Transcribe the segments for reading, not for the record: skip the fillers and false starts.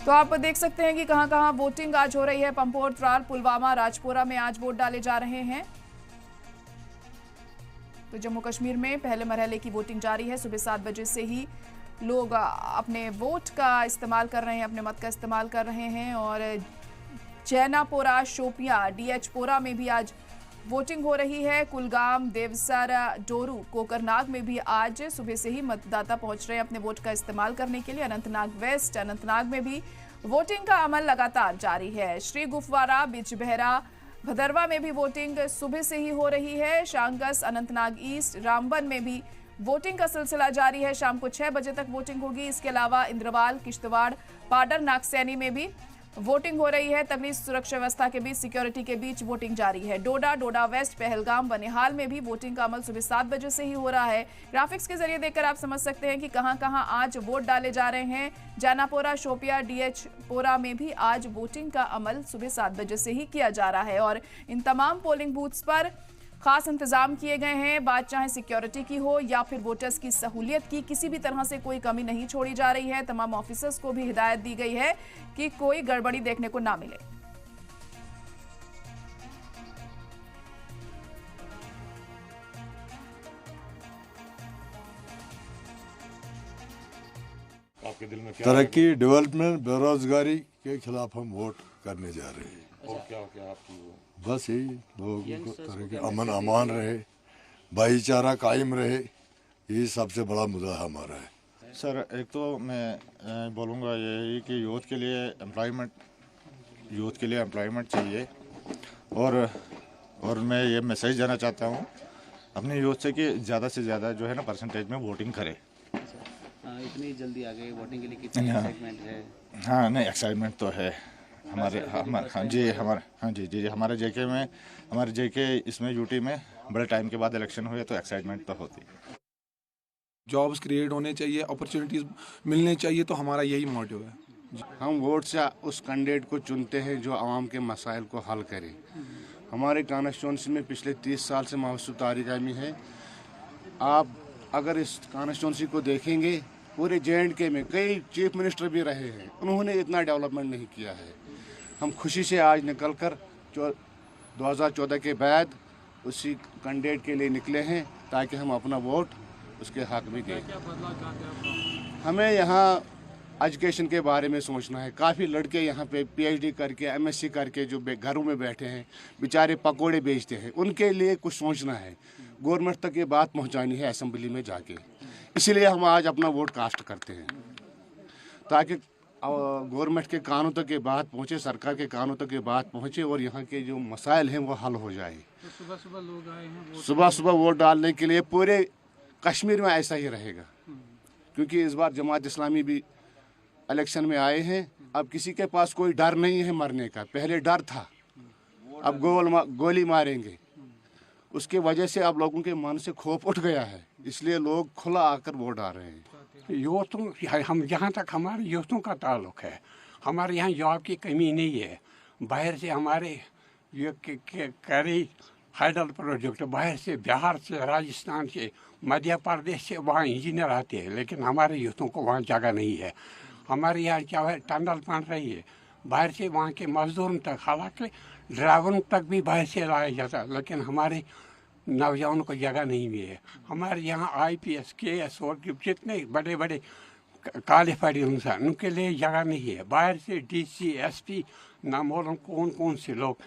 तो आप देख सकते हैं कि कहां कहां वोटिंग आज हो रही है। पंपोर, त्राल, पुलवामा, राजपुरा में आज वोट डाले जा रहे हैं। तो जम्मू कश्मीर में पहले मरहले की वोटिंग जारी है। सुबह 7 बजे से ही लोग अपने वोट का इस्तेमाल कर रहे हैं, अपने मत का इस्तेमाल कर रहे हैं। और जैनापोरा, शोपियां, डीएचपोरा में भी आज वोटिंग हो रही है। कुलगाम, देवसर, डोरू, कोकरनाग में भी आज सुबह से ही मतदाता पहुंच रहे हैं अपने वोट का इस्तेमाल करने के लिए। अनंतनाग वेस्ट, अनंतनाग में भी वोटिंग का अमल लगातार जारी है। श्री गुफवारा, बिजबहरा, भदरवा में भी वोटिंग सुबह से ही हो रही है। शांगस, अनंतनाग ईस्ट, रामबन में भी वोटिंग का सिलसिला जारी है। शाम को 6 बजे तक वोटिंग होगी। इसके अलावा इंद्रवाल, किश्तवाड़, पाडर, नागसैनी में भी वोटिंग हो रही है। तगड़ी सुरक्षा व्यवस्था के बीच, सिक्योरिटी के बीच वोटिंग जारी है। डोडा, डोडा वेस्ट, पहलगाम, बनिहाल में भी वोटिंग का अमल सुबह 7 बजे से ही हो रहा है। ग्राफिक्स के जरिए देखकर आप समझ सकते हैं कि कहां कहां आज वोट डाले जा रहे हैं। जैनापोरा, शोपिया, डीएचपोरा में भी आज वोटिंग का अमल सुबह 7 बजे से ही किया जा रहा है। और इन तमाम पोलिंग बूथ्स पर खास इंतजाम किए गए हैं। बात चाहे सिक्योरिटी की हो या फिर वोटर्स की सहूलियत की, किसी भी तरह से कोई कमी नहीं छोड़ी जा रही है। तमाम ऑफिसर्स को भी हिदायत दी गई है कि कोई गड़बड़ी देखने को ना मिले। आपके दिल में क्या तरक्की, डेवलपमेंट, बेरोजगारी के खिलाफ हम वोट करने जा रहे हैं। और क्या आपकी बस यही लोगों को तरह के अमन अमान रहे, भाईचारा कायम रहे, यही सबसे बड़ा मुद्दा हमारा है। सर, एक तो मैं बोलूँगा यही कि यूथ के लिए एम्प्लॉयमेंट चाहिए। और मैं ये मैसेज देना चाहता हूँ अपने यूथ से कि ज़्यादा से ज़्यादा जो है ना परसेंटेज में वोटिंग करे। इतनी जल्दी आ गए वोटिंग के लिए, कितनी एक्साइटमेंट है? हाँ, नहीं, एक्साइटमेंट तो है हमारे जेके इसमें यूटी में बड़े टाइम के बाद इलेक्शन हुए तो एक्साइटमेंट तो होती है। जॉब्स क्रिएट होने चाहिए, अपॉर्चुनिटीज़ मिलने चाहिए, तो हमारा यही मोटिव है। हम वोट से उस कैंडिडेट को चुनते हैं जो आवाम के मसाइल को हल करे। हमारे कॉन्स्टिट्यूंसी में पिछले 30 साल से महसूस तारीकामी है। आप अगर इस कॉन्स्टिट्यूंसी को देखेंगे, पूरे J&K में कई चीफ मिनिस्टर भी रहे हैं, उन्होंने इतना डेवलपमेंट नहीं किया है। हम खुशी से आज निकलकर 2014 के बाद उसी कैंडिडेट के लिए निकले हैं ताकि हम अपना वोट उसके हक में दें। हमें यहाँ एजुकेशन के बारे में सोचना है। काफ़ी लड़के यहाँ पे PhD करके, MSc करके जो घरों में बैठे हैं, बेचारे पकोड़े बेचते हैं, उनके लिए कुछ सोचना है। गवर्नमेंट तक ये बात पहुँचानी है असेंबली में जाके। इसीलिए हम आज अपना वोट कास्ट करते हैं ताकि गवर्नमेंट के कानून तक ये बात पहुँचे, सरकार के कानून तक ये बात पहुँचे और यहाँ के जो मसाइल हैं वो हल हो जाए। तो सुबह लोग आए हैं, सुबह वोट डालने के लिए। पूरे कश्मीर में ऐसा ही रहेगा क्योंकि इस बार जमात इस्लामी भी इलेक्शन में आए हैं। अब किसी के पास कोई डर नहीं है मरने का। पहले डर था, अब गोली मारेंगे। उसके वजह से अब लोगों के मन से खौफ उठ गया है, इसलिए लोग खुला आकर वोट डाल रहे हैं। यूथों, हम जहाँ तक हमारे यूथों का ताल्लुक है, हमारे यहाँ जॉब की कमी नहीं है। बाहर से हमारे कई हाइडल प्रोजेक्ट बाहर से, बिहार से, राजस्थान से, मध्य प्रदेश से वहाँ इंजीनियर आते हैं, लेकिन हमारे यूथों को वहाँ जगह नहीं है। हमारे यहाँ क्या है, टनल बन रही है बाहर से, वहाँ के मजदूरों तक, हालांकि ड्राइवरों तक भी बाहर से लाया जाता है, लेकिन हमारे नौजवानों को जगह नहीं मिली है। हमारे यहाँ IPS, KS और जितने बड़े बड़े क्वालिफाइड इंसान, उनके लिए जगह नहीं है। बाहर से DC, SP, ना मालूम कौन कौन से लोग।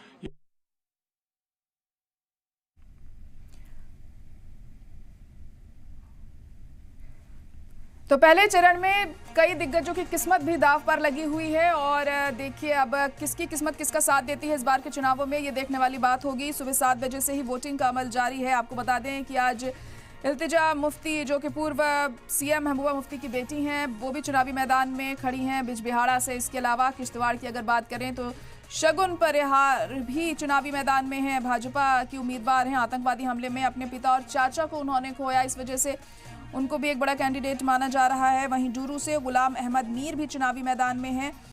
तो पहले चरण में कई दिग्गजों की किस्मत भी दांव पर लगी हुई है। और देखिए अब किसकी किस्मत किसका साथ देती है इस बार के चुनावों में, ये देखने वाली बात होगी। सुबह 7 बजे से ही वोटिंग का अमल जारी है। आपको बता दें कि आज इल्तिजा मुफ्ती, जो कि पूर्व CM महबूबा मुफ्ती की बेटी हैं, वो भी चुनावी मैदान में खड़ी हैं बिजबिहाड़ा से। इसके अलावा किश्तवाड़ की अगर बात करें तो शगुन परिहार भी चुनावी मैदान में हैं। भाजपा की उम्मीदवार हैं। आतंकवादी हमले में अपने पिता और चाचा को उन्होंने खोया, इस वजह से उनको भी एक बड़ा कैंडिडेट माना जा रहा है। वहीं डूरू से गुलाम अहमद मीर भी चुनावी मैदान में हैं।